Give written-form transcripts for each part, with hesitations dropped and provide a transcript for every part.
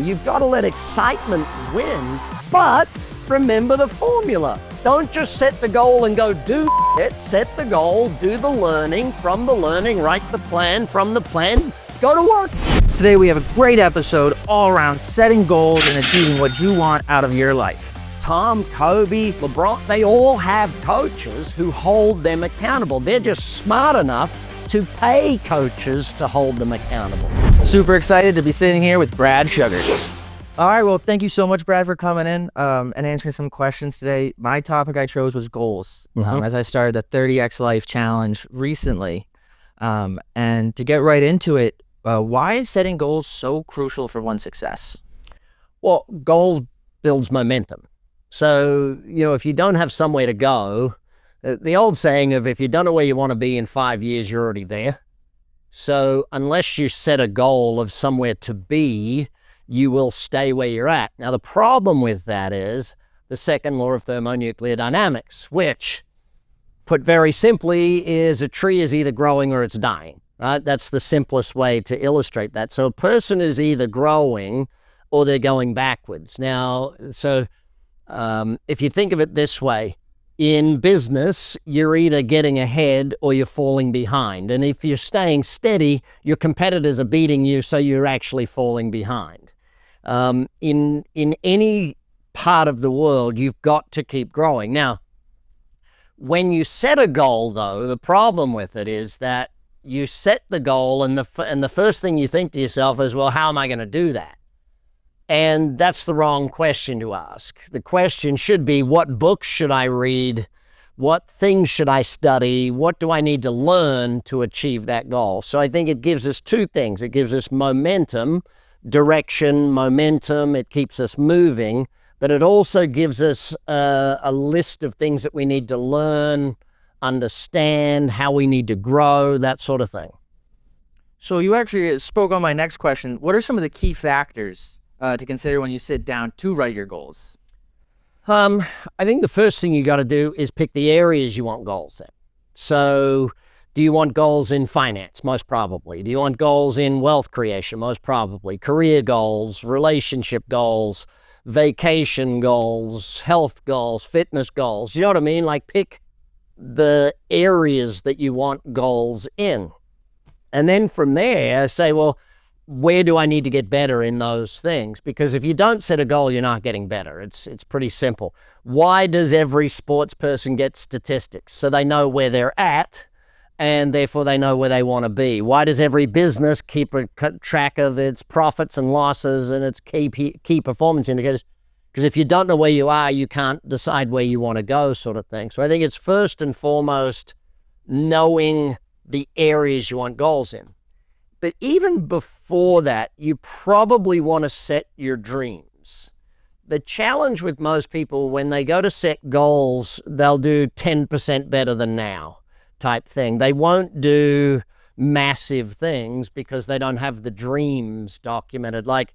You've got to let excitement win, but remember the formula. Don't just set the goal and go do it. Set the goal, do the learning, from the learning, write the plan, from the plan, go to work. Today we have a great episode all around setting goals and achieving what you want out of your life. Tom, Kobe, LeBron, they all have coaches who hold them accountable. They're just smart enough to pay coaches to hold them accountable. Super excited to be sitting here with Brad Sugars. All right, well, thank you so much, Brad, for coming in and answering some questions today. My topic I chose was goals, as I started the 30X Life Challenge recently. And to get right into it, why is setting goals so crucial for one's success? Well, goals builds momentum. So, if you don't have somewhere to go, the old saying of if you don't know where you want to be in 5 years, you're already there. So unless you set a goal of somewhere to be, you will stay where you're at. Now, the problem with that is the second law of thermonuclear dynamics, which, put very simply, is a tree is either growing or it's dying. Right? That's the simplest way to illustrate that. So a person is either growing or they're going backwards. Now, if you think of it this way, in business, you're either getting ahead or you're falling behind. And if you're staying steady, your competitors are beating you, so you're actually falling behind. In any part of the world, you've got to keep growing. Now, when you set a goal, though, the problem with it is that you set the goal and the first thing you think to yourself is, well, how am I going to do that? And that's the wrong question to ask. The question should be, what books should I read? What things should I study? What do I need to learn to achieve that goal? So I think it gives us two things. It gives us momentum, direction, momentum. It keeps us moving, but it also gives us a list of things that we need to learn, understand, how we need to grow, that sort of thing. So you actually spoke on my next question. What are some of the key factors to consider when you sit down to write your goals? I think the first thing you got to do is pick the areas you want goals in. So do you want goals in finance? Most probably. Do you want goals in wealth creation? Most probably. Career goals, relationship goals, vacation goals, health goals, fitness goals. You know what I mean? Like, pick the areas that you want goals in. And then from there, say, well, where do I need to get better in those things? Because if you don't set a goal, you're not getting better. It's pretty simple. Why does every sports person get statistics? So they know where they're at, and therefore they know where they want to be. Why does every business keep a track of its profits and losses and its key performance indicators? Because if you don't know where you are, you can't decide where you want to go, sort of thing. So I think it's first and foremost knowing the areas you want goals in. But even before that, you probably want to set your dreams. The challenge with most people, when they go to set goals, they'll do 10% better than now type thing. They won't do massive things because they don't have the dreams documented. Like,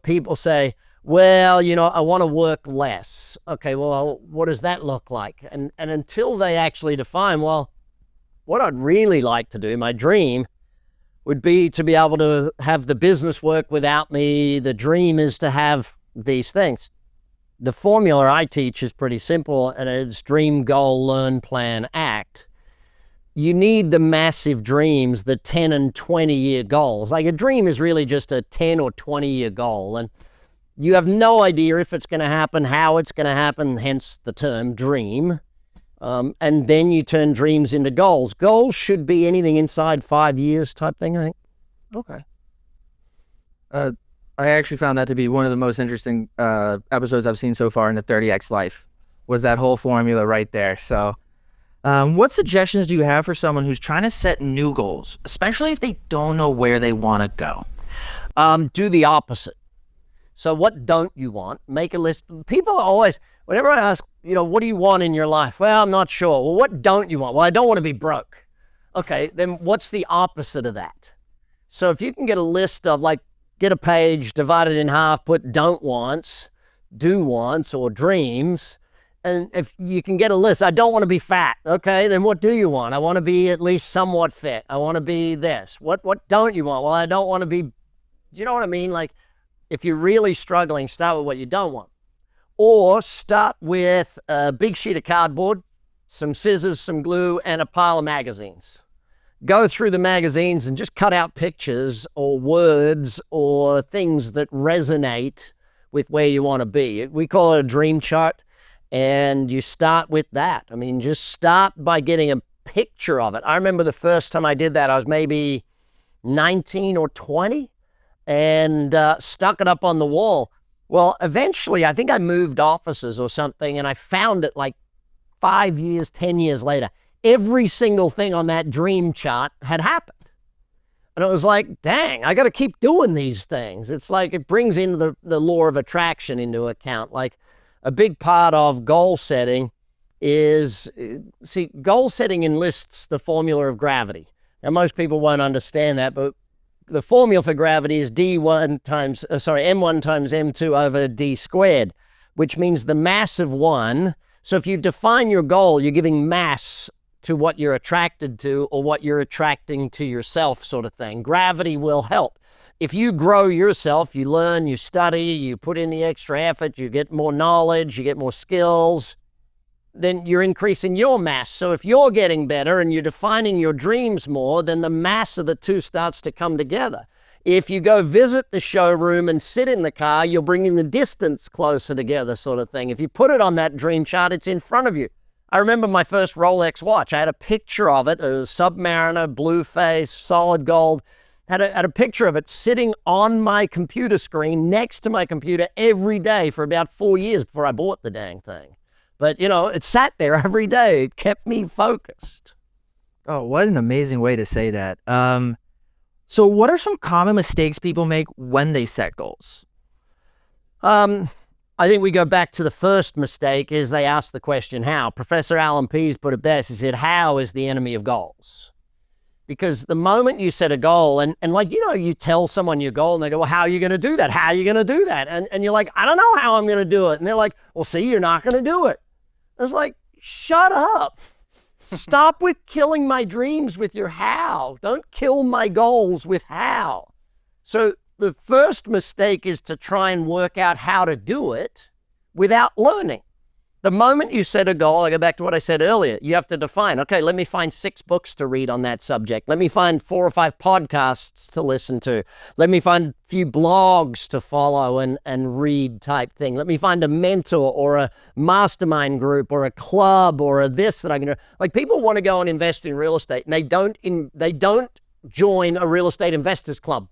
people say, well, I want to work less. Okay, well, what does that look like? And until they actually define, well, what I'd really like to do, my dream, would be to be able to have the business work without me. The dream is to have these things. The formula I teach is pretty simple, and it's dream, goal, learn, plan, act. You need the massive dreams, the 10 and 20-year goals. Like, a dream is really just a 10 or 20-year goal, and you have no idea if it's going to happen, how it's going to happen, hence the term dream. And then you turn dreams into goals. Goals should be anything inside 5 years type thing, I think. Okay. I actually found that to be one of the most interesting episodes I've seen so far in the 30X Life, was that whole formula right there. So what suggestions do you have for someone who's trying to set new goals, especially if they don't know where they want to go? Do the opposite. So what don't you want? Make a list. People always, whenever I ask, what do you want in your life? Well, I'm not sure. Well, what don't you want? Well, I don't want to be broke. Okay, then what's the opposite of that? So if you can get a list of, like, get a page, divide it in half, put don't wants, do wants, or dreams, and if you can get a list, I don't want to be fat. Okay, then what do you want? I want to be at least somewhat fit. I want to be this. What don't you want? Well, I don't want to be, do you know what I mean? Like, If you're really struggling, start with what you don't want. Or start with a big sheet of cardboard, some scissors, some glue, and a pile of magazines. Go through the magazines and just cut out pictures or words or things that resonate with where you want to be. We call it a dream chart, and you start with that. I mean, just start by getting a picture of it. I remember the first time I did that, I was maybe 19 or 20 and stuck it up on the wall. Well, eventually, I think I moved offices or something, and I found it like 5 years, 10 years later. Every single thing on that dream chart had happened. And it was like, dang, I got to keep doing these things. It's like it brings in the law of attraction into account. Like a big part of goal setting is, goal setting enlists the formula of gravity. Now, most people won't understand that, but the formula for gravity is M1 times M2 over D squared, which means the mass of one. So if you define your goal, you're giving mass to what you're attracted to or what you're attracting to yourself, sort of thing. Gravity will help. If you grow yourself, you learn, you study, you put in the extra effort, you get more knowledge, you get more skills, then you're increasing your mass. So if you're getting better and you're defining your dreams more, then the mass of the two starts to come together. If you go visit the showroom and sit in the car, you're bringing the distance closer together, sort of thing. If you put it on that dream chart, it's in front of you. I remember my first Rolex watch. I had a picture of it, a Submariner, blue face, solid gold. Had a picture of it sitting on my computer screen next to my computer every day for about 4 years before I bought the dang thing. But, you know, it sat there every day. It kept me focused. Oh, what an amazing way to say that. So what are some common mistakes people make when they set goals? I think we go back to the first mistake is they ask the question, how? Professor Alan Pease put it best. He said, how is the enemy of goals? Because the moment you set a goal and like, you know, you tell someone your goal and they go, well, how are you going to do that? How are you going to do that? And you're like, I don't know how I'm going to do it. And they're like, well, see, you're not going to do it. I was like, shut up. Stop with killing my dreams with your how. Don't kill my goals with how. So the first mistake is to try and work out how to do it without learning. The moment you set a goal, I go back to what I said earlier, you have to define, okay, let me find 6 books to read on that subject. Let me find 4 or 5 podcasts to listen to. Let me find a few blogs to follow and read type thing. Let me find a mentor or a mastermind group or a club or a this that I can do. Like people want to go and invest in real estate and they don't join a real estate investors club.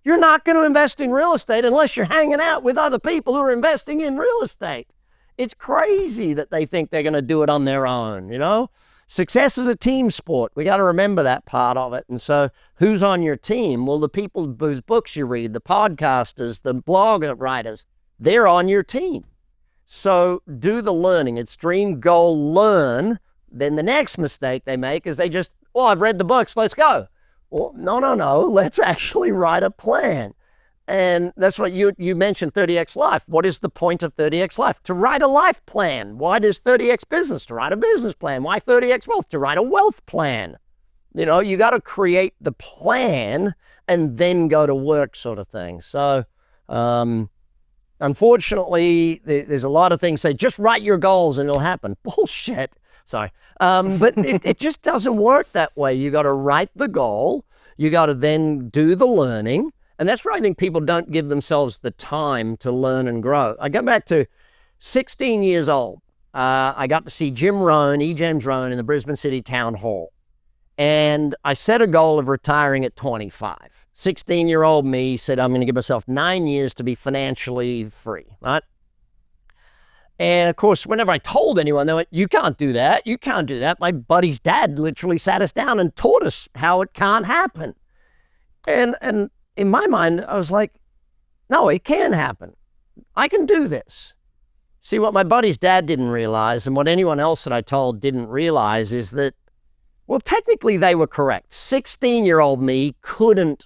You're not going to invest in real estate unless you're hanging out with other people who are investing in real estate. It's crazy that they think they're going to do it on their own, you know? Success is a team sport. We got to remember that part of it. And so who's on your team? Well, the people whose books you read, the podcasters, the blog writers, they're on your team. So do the learning. It's dream, goal, learn. Then the next mistake they make is they just, well, I've read the books, let's go. Well, no. Let's actually write a plan. And that's what you mentioned, 30X Life. What is the point of 30X Life? To write a life plan. Why does 30X Business? To write a business plan. Why 30X Wealth? To write a wealth plan. You know, you got to create the plan and then go to work, sort of thing. So, unfortunately, there's a lot of things say, just write your goals and it'll happen. Bullshit. Sorry. But it just doesn't work that way. You got to write the goal. You got to then do the learning. And that's where I think people don't give themselves the time to learn and grow. I go back to 16 years old. I got to see James Rohn in the Brisbane City Town Hall. And I set a goal of retiring at 25. 16-year-old me said, I'm going to give myself 9 years to be financially free, right? And of course, whenever I told anyone, they went, you can't do that. You can't do that. My buddy's dad literally sat us down and taught us how it can't happen. And in my mind, I was like, no, it can happen. I can do this. See, what my buddy's dad didn't realize and what anyone else that I told didn't realize is that, well, technically they were correct. 16-year-old me couldn't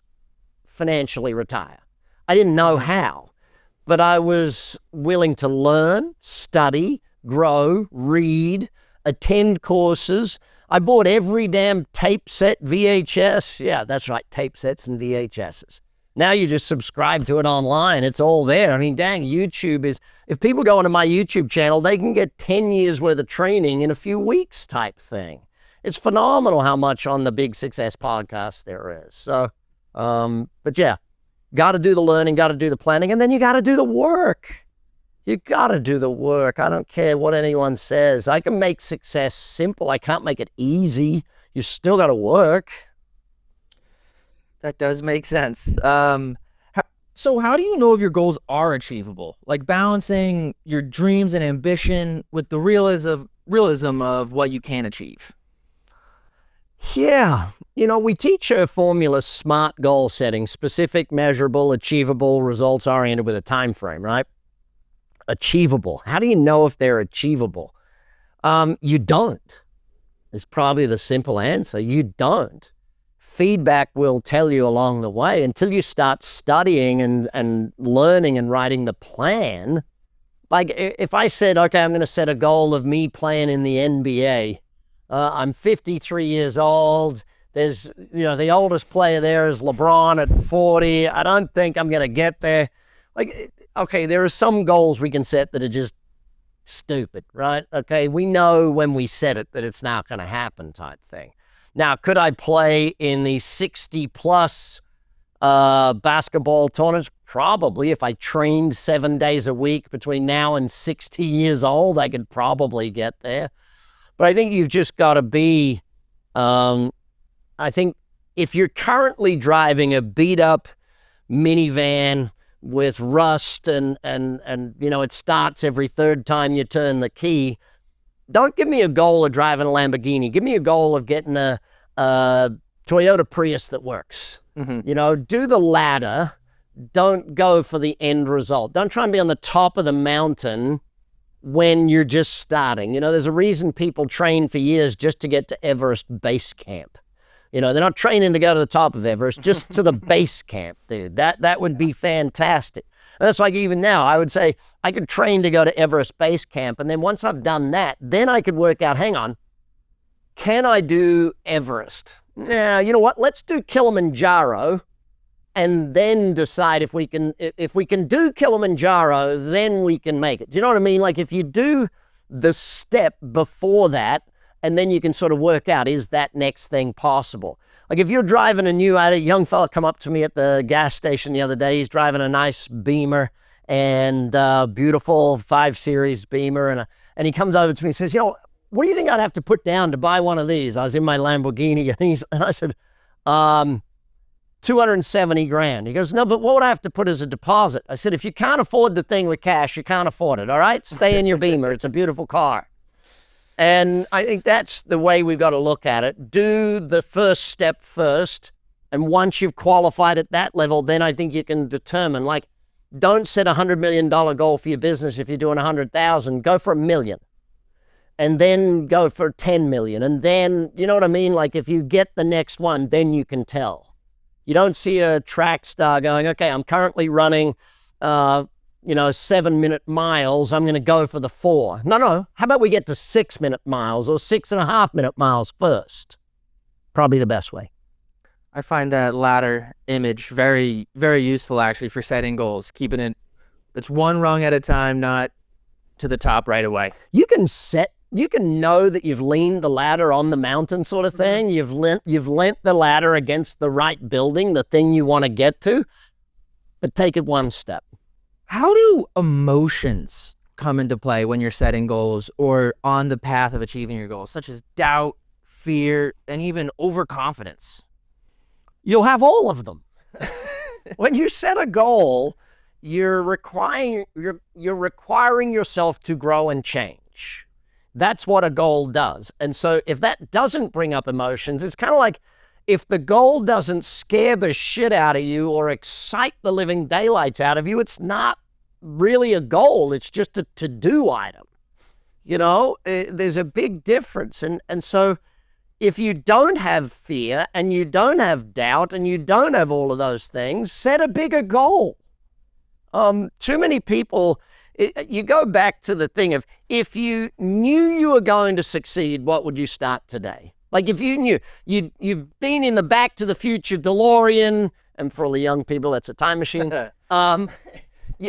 financially retire. I didn't know how, but I was willing to learn, study, grow, read, attend courses. I bought every damn tape set, VHS. Yeah, that's right, tape sets and VHSs. Now you just subscribe to it online. It's all there. I mean, dang, YouTube is, if people go onto my YouTube channel, they can get 10 years worth of training in a few weeks type thing. It's phenomenal how much on the Big Success podcast there is. So, but yeah, got to do the learning, got to do the planning, and then you got to do the work. You got to do the work. I don't care what anyone says. I can make success simple. I can't make it easy. You still got to work. That does make sense. So how do you know if your goals are achievable? Like balancing your dreams and ambition with the realism of what you can achieve. Yeah. We teach a formula, SMART goal setting: specific, measurable, achievable, results oriented with a time frame, right? Achievable. How do you know if they're achievable? You don't. It's probably the simple answer. You don't. Feedback will tell you along the way until you start studying and learning and writing the plan. Like if I said, okay, I'm going to set a goal of me playing in the NBA. I'm 53 years old. There's, the oldest player there is LeBron at 40. I don't think I'm going to get there. Like, okay, there are some goals we can set that are just stupid, right? Okay, we know when we set it that it's not going to happen type thing. Now, could I play in the 60-plus basketball tournaments? Probably. If I trained 7 days a week between now and 60 years old, I could probably get there. But I think you've just got to be, I think if you're currently driving a beat-up minivan with rust and it starts every third time you turn the key, don't give me a goal of driving a Lamborghini. Give me a goal of getting a Toyota Prius that works. Mm-hmm. Do the ladder. Don't go for the end result. Don't try and be on the top of the mountain when you're just starting. There's a reason people train for years just to get to Everest Base Camp. They're not training to go to the top of Everest, just to the base camp, dude. That would be fantastic. And that's like even now, I would say I could train to go to Everest Base Camp. And then once I've done that, then I could work out, hang on, can I do Everest? Now, you know what? Let's do Kilimanjaro and then decide if we can do Kilimanjaro, then we can make it. Do you know what I mean? Like if you do the step before that, and then you can sort of work out, is that next thing possible? Like if you're driving I had a young fella come up to me at the gas station the other day. He's driving a nice Beamer and beautiful 5 Series Beamer. And he comes over to me and says, what do you think I'd have to put down to buy one of these? I was in my Lamborghini and I said, 270 grand. He goes, no, but what would I have to put as a deposit? I said, if you can't afford the thing with cash, you can't afford it, all right? Stay in your Beamer. It's a beautiful car. And I think that's the way we've got to look at it. Do the first step first. And once you've qualified at that level, then I think you can determine, like, don't set a $100 million goal for your business if you're doing 100,000. Go for $1 million. And then go for 10 million. And then, you know what I mean? Like if you get the next one, then you can tell. You don't see a track star going, okay, I'm currently running 7-minute miles, I'm going to go for the 4. No. How about we get to 6-minute miles or 6.5-minute miles first? Probably the best way. I find that latter image very, very useful actually for setting goals. Keeping it's one rung at a time, not to the top right away. You can know that you've leaned the ladder on the mountain sort of thing. You've leant the ladder against the right building, the thing you want to get to, but take it one step. How do emotions come into play when you're setting goals or on the path of achieving your goals, such as doubt, fear, and even overconfidence? You'll have all of them. When you set a goal, you're requiring yourself to grow and change. That's what a goal does. And so if that doesn't bring up emotions, it's kind of like if the goal doesn't scare the shit out of you or excite the living daylights out of you, it's not really a goal. It's just a to-do item. There's a big difference. And so if you don't have fear and you don't have doubt and you don't have all of those things, set a bigger goal. Too many people, you go back to the thing of, if you knew you were going to succeed, what would you start today? Like if you knew, you've been in the Back to the Future DeLorean and for all the young people, that's a time machine.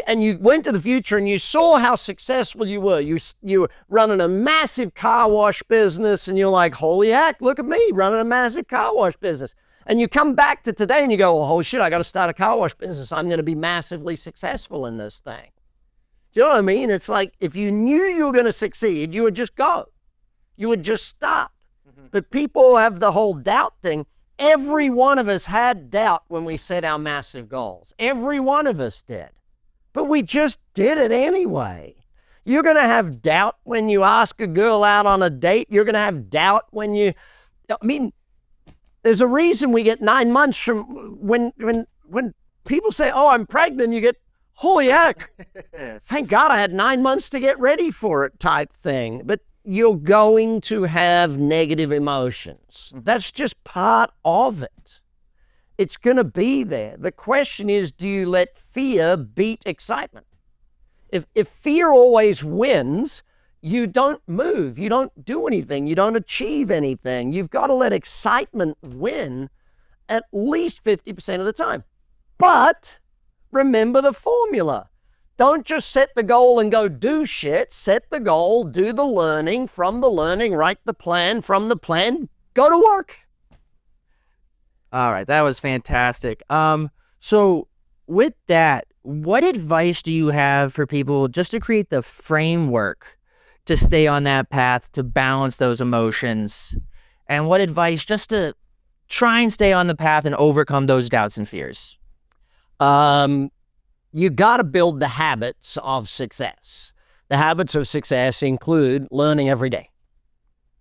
And you went to the future and you saw how successful you were. You were running a massive car wash business and you're like, holy heck, look at me running a massive car wash business. And you come back to today and you go, well, oh shit, I got to start a car wash business. I'm going to be massively successful in this thing. Do you know what I mean? It's like if you knew you were going to succeed, you would just go. You would just start. But people have the whole doubt thing. Every one of us had doubt when we set our massive goals. Every one of us did. But we just did it anyway. You're going to have doubt when you ask a girl out on a date. You're going to have doubt when you, there's a reason we get 9 months from when people say, oh, I'm pregnant, you get, holy heck, thank God I had 9 months to get ready for it type thing. But you're going to have negative emotions. That's just part of it. It's going to be there. The question is, do you let fear beat excitement? If fear always wins, you don't move, you don't do anything, you don't achieve anything. You've got to let excitement win at least 50% of the time. But remember the formula. Don't just set the goal and go do shit. Set the goal, do the learning, from the learning, write the plan, from the plan, go to work. All right, that was fantastic. So with that, what advice do you have for people just to create the framework to stay on that path, to balance those emotions? And what advice just to try and stay on the path and overcome those doubts and fears? You got to build the habits of success. The habits of success include learning every day.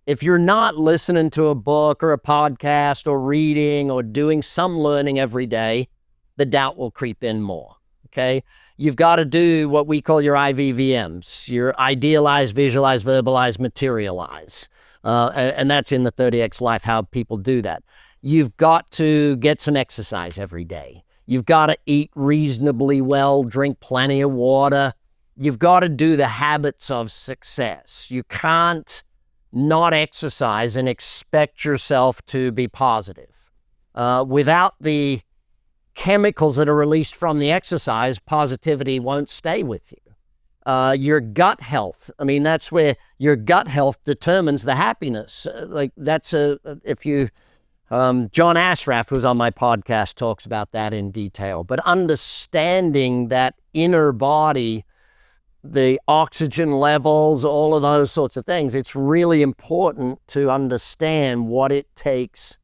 If you're not listening to a book or a podcast or reading or doing some learning every day, the doubt will creep in more, okay? You've got to do what we call your IVVMs, your idealize, visualize, verbalize, materialize. And that's in the 30X Life, how people do that. You've got to get some exercise every day. You've got to eat reasonably well, drink plenty of water. You've got to do the habits of success. You can't not exercise and expect yourself to be positive. Without the chemicals that are released from the exercise, positivity won't stay with you. Your gut health, that's where your gut health determines the happiness. John Ashraf, who's on my podcast, talks about that in detail. But understanding that inner body, the oxygen levels, all of those sorts of things, it's really important to understand what it takes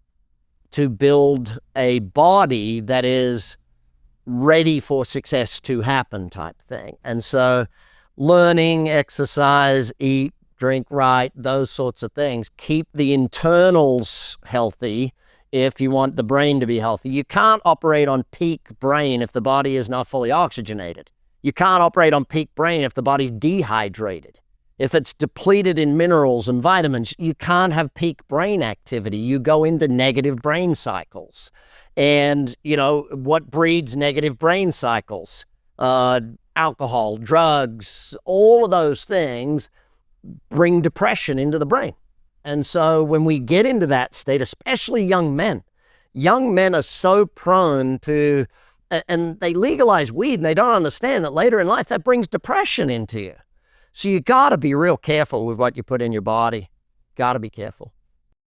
to build a body that is ready for success to happen type thing. And so learning, exercise, eat, drink right, those sorts of things, keep the internals healthy if you want the brain to be healthy. You can't operate on peak brain if the body is not fully oxygenated. You can't operate on peak brain if the body's dehydrated. If it's depleted in minerals and vitamins, you can't have peak brain activity. You go into negative brain cycles. And, what breeds negative brain cycles? Alcohol, drugs, all of those things bring depression into the brain. And so when we get into that state, especially young men are so prone to, and they legalize weed and they don't understand that later in life that brings depression into you. So you got to be real careful with what you put in your body. Got to be careful.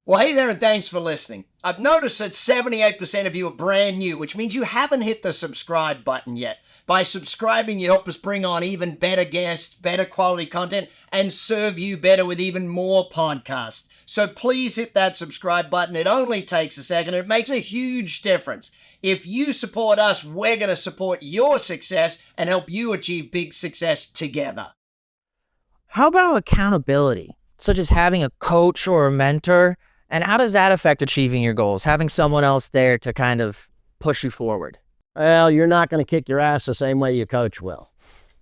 Well, hey there, and thanks for listening. I've noticed that 78% of you are brand new, which means you haven't hit the subscribe button yet. By subscribing, you help us bring on even better guests, better quality content, and serve you better with even more podcasts. So please hit that subscribe button. It only takes a second. It makes a huge difference. If you support us, we're going to support your success and help you achieve big success together. How about accountability, such as having a coach or a mentor? And how does that affect achieving your goals? Having someone else there to kind of push you forward? Well, you're not going to kick your ass the same way your coach will.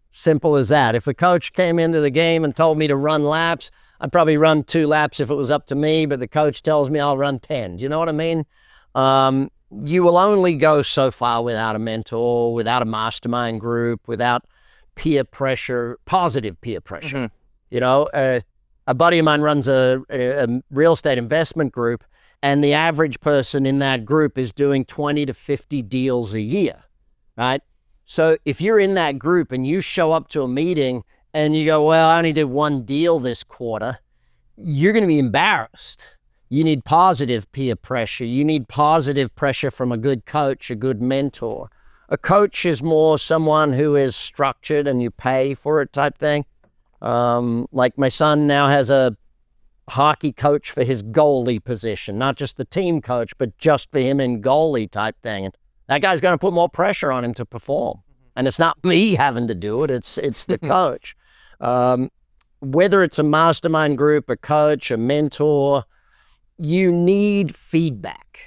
Simple as that. If the coach came into the game and told me to run laps, I'd probably run 2 laps if it was up to me, but the coach tells me I'll run 10. Do you know what I mean? You will only go so far without a mentor, without a mastermind group, without peer pressure, positive peer pressure. Mm-hmm. A buddy of mine runs a real estate investment group, and the average person in that group is doing 20 to 50 deals a year, right? So if you're in that group and you show up to a meeting and you go, well, I only did one deal this quarter, you're going to be embarrassed. You need positive peer pressure. You need positive pressure from a good coach, a good mentor. A coach is more someone who is structured and you pay for it type thing. Like my son now has a hockey coach for his goalie position, not just the team coach, but just for him in goalie type thing. And that guy's going to put more pressure on him to perform. And it's not me having to do it. It's the coach. Whether it's a mastermind group, a coach, a mentor, you need feedback.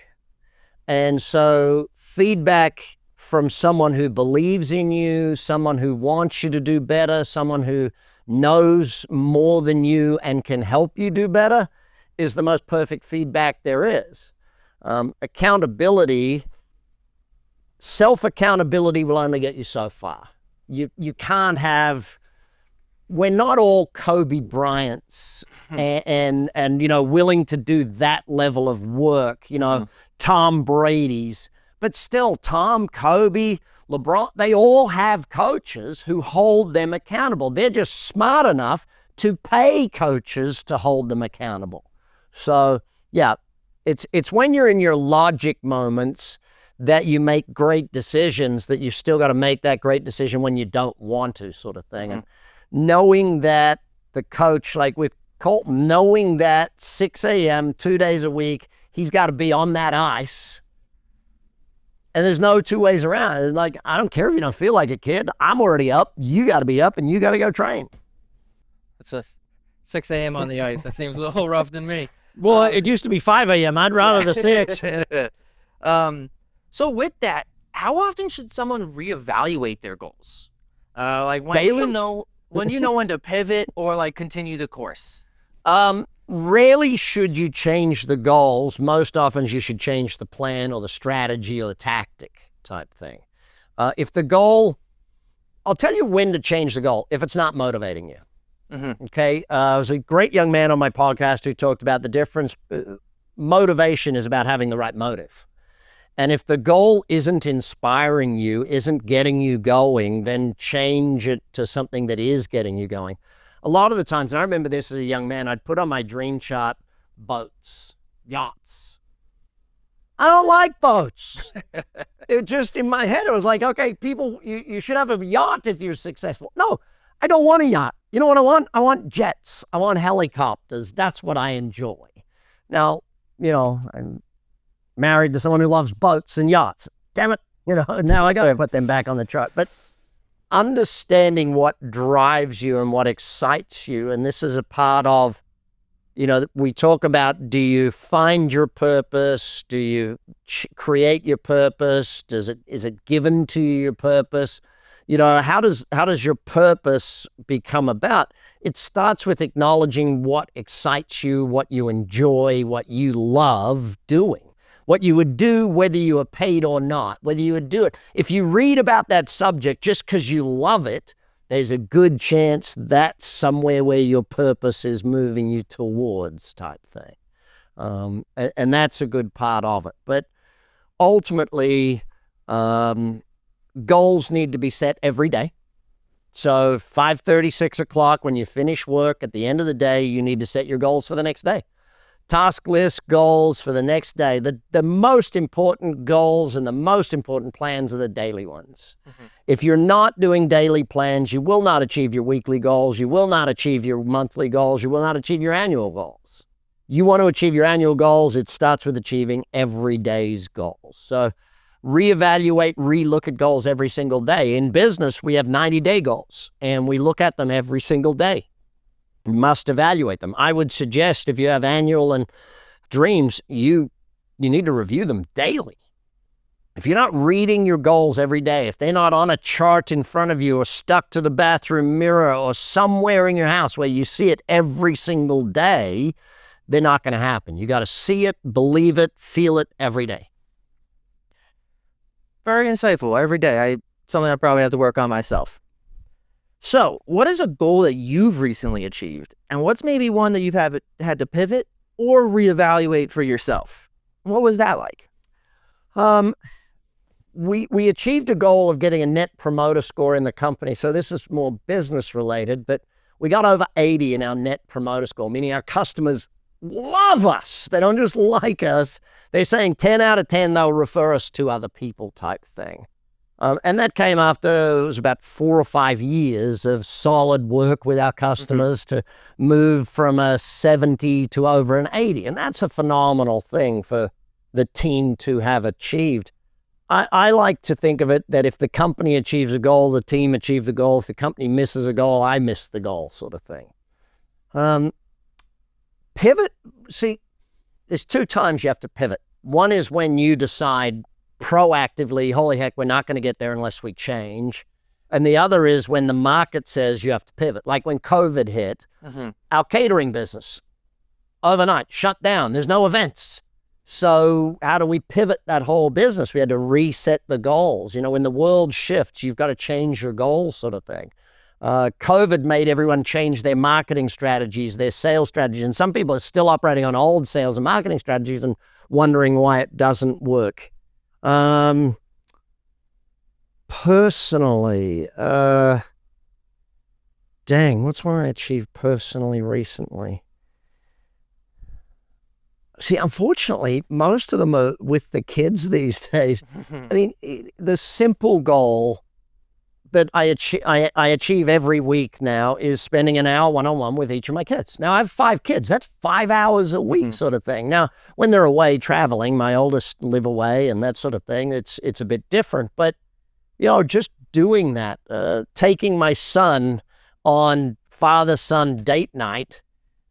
And so feedback from someone who believes in you, someone who wants you to do better, someone who knows more than you and can help you do better is the most perfect feedback there is. Accountability, self-accountability will only get you so far. You can't have, we're not all Kobe Bryants and willing to do that level of work, Tom Brady's, but still Tom, Kobe, LeBron, they all have coaches who hold them accountable. They're just smart enough to pay coaches to hold them accountable. So yeah, it's when you're in your logic moments that you make great decisions, that you've still got to make that great decision when you don't want to, sort of thing. And knowing that the coach, like with Colton, knowing that 6 a.m., 2 days a week, he's got to be on that ice. And there's no two ways around it. It's like, I don't care if you don't feel like it, kid. I'm already up. You got to be up and you got to go train. It's a 6 a.m. on the ice. That seems a little rough than me. Well, it used to be 5 a.m. I'd rather the 6. So with that, how often should someone reevaluate their goals? Like when Daily? when you know when to pivot or like continue the course? Rarely should you change the goals. Most often you should change the plan or the strategy or the tactic type thing. If the goal, I'll tell you when to change the goal if it's not motivating you. Okay. There was a great young man on my podcast who talked about the difference. Motivation is about having the right motive. And if the goal isn't inspiring you, isn't getting you going, then change it to something that is getting you going. A lot of the times, and I remember this as a young man, I'd put on my dream chart, boats, yachts. I don't like boats. It just, in my head, it was like, okay, people, you should have a yacht if you're successful. No, I don't want a yacht. You know what I want? I want jets. I want helicopters. That's what I enjoy. Now, I'm married to someone who loves boats and yachts. Damn it. Now I got to put them back on the chart. But understanding what drives you and what excites you, and this is a part of, we talk about, do you find your purpose? Do you create your purpose? Is it given to you, your purpose? How does your purpose become about? It starts with acknowledging what excites you, what you enjoy, what you love doing. What you would do whether you were paid or not, whether you would do it. If you read about that subject just because you love it, there's a good chance that's somewhere where your purpose is moving you towards type thing. And that's a good part of it. But ultimately, goals need to be set every day. So 5:30, 6 o'clock, when you finish work, at the end of the day, you need to set your goals for the next day. Task list, goals for the next day. The most important goals and the most important plans are the daily ones. If you're not doing daily plans, you will not achieve your weekly goals. You will not achieve your monthly goals. You will not achieve your annual goals. You want to achieve your annual goals, it starts with achieving every day's goals. So reevaluate, relook at goals every single day. In business, we have 90-day goals, and we look at them every single day. You must evaluate them. I would suggest if you have annual and dreams, you need to review them daily. If you're not reading your goals every day, if they're not on a chart in front of you or stuck to the bathroom mirror or somewhere in your house where you see it every single day, they're not going to happen. You got to see it, believe it, feel it every day. Very insightful. Every day. Something I probably have to work on myself. So, what is a goal that you've recently achieved? And what's maybe one that you've had to pivot or reevaluate for yourself. What was that like? We achieved a goal of getting a net promoter score in the company. So this is more business related, but we got over 80 in our net promoter score, meaning our customers love us. They don't just like us. They're saying 10 out of 10, they'll refer us to other people type thing. And that came after, it was about 4 or 5 years of solid work with our customers to move from a 70 to over an 80. And that's a phenomenal thing for the team to have achieved. I like to think of it that if the company achieves a goal, the team achieves the goal. If the company misses a goal, I miss the goal, sort of thing. Pivot, see, there's 2 times you have to pivot. One is when you decide proactively, holy heck, we're not going to get there unless we change. And the other is when the market says you have to pivot. Like when COVID hit, our catering business, overnight, shut down. There's no events. So how do we pivot that whole business? We had to reset the goals. You know, when the world shifts, you've got to change your goals, sort of thing. COVID made everyone change their marketing strategies, their sales strategies. And some people are still operating on old sales and marketing strategies and wondering why it doesn't work. Personally, what's one I achieved personally recently? See, unfortunately, most of them are with the kids these days. I mean, the simple goal that I achieve every week now is spending an hour one-on-one with each of my kids. Now, I have 5 kids. That's 5 hours a week sort of thing. Now, when they're away traveling, my oldest live away and that sort of thing, it's a bit different. But, you know, just doing that, taking my son on father-son date night.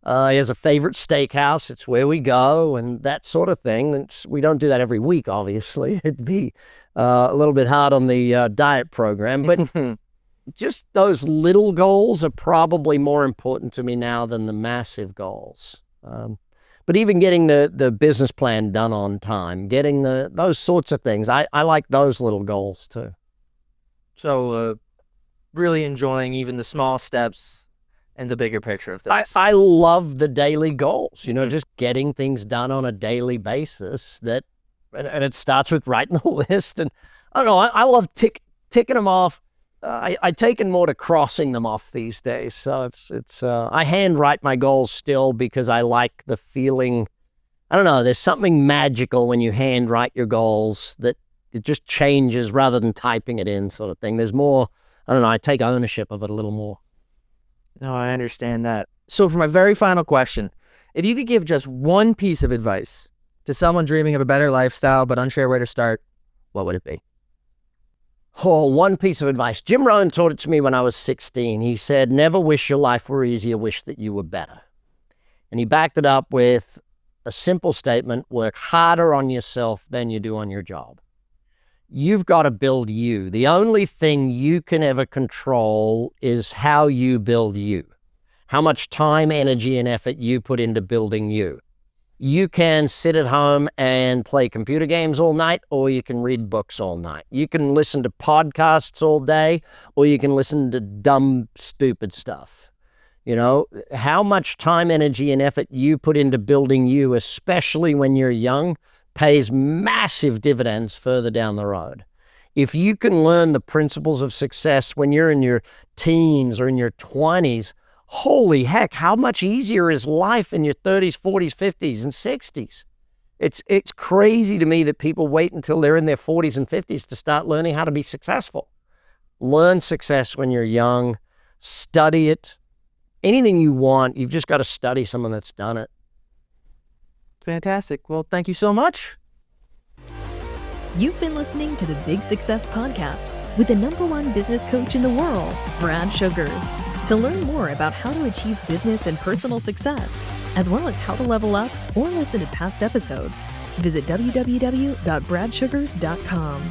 He has a favorite steakhouse. It's where we go and that sort of thing. We don't do that every week, obviously. It'd be a little bit hard on the diet program. But just those little goals are probably more important to me now than the massive goals. But even getting the business plan done on time, getting those sorts of things, I like those little goals too. So really enjoying even the small steps and the bigger picture of things. I love the daily goals, you know, just getting things done on a daily basis and it starts with writing the list. And I don't know, I love ticking them off. I taken more to crossing them off these days. So I handwrite my goals still because I like the feeling. I don't know, there's something magical when you handwrite your goals that it just changes rather than typing it in, sort of thing. There's more, I don't know, I take ownership of it a little more. No, I understand that. So for my very final question, if you could give just one piece of advice to someone dreaming of a better lifestyle but unsure where to start, what would it be? Oh, one piece of advice. Jim Rohn taught it to me when I was 16. He said, never wish your life were easier, wish that you were better. And he backed it up with a simple statement, work harder on yourself than you do on your job. You've got to build you. The only thing you can ever control is how you build you, how much time, energy, and effort you put into building you. You can sit at home and play computer games all night, or you can read books all night. You can listen to podcasts all day, or you can listen to dumb, stupid stuff. You know, how much time, energy, and effort you put into building you, especially when you're young, pays massive dividends further down the road. If you can learn the principles of success when you're in your teens or in your 20s, holy heck, how much easier is life in your 30s, 40s, 50s, and 60s? It's crazy to me that people wait until they're in their 40s and 50s to start learning how to be successful. Learn success when you're young. Study it. Anything you want, you've just got to study someone that's done it. Fantastic. Well, thank you so much. You've been listening to the Big Success Podcast with the #1 business coach in the world, Brad Sugars. To learn more about how to achieve business and personal success, as well as how to level up or listen to past episodes, visit www.bradsugars.com.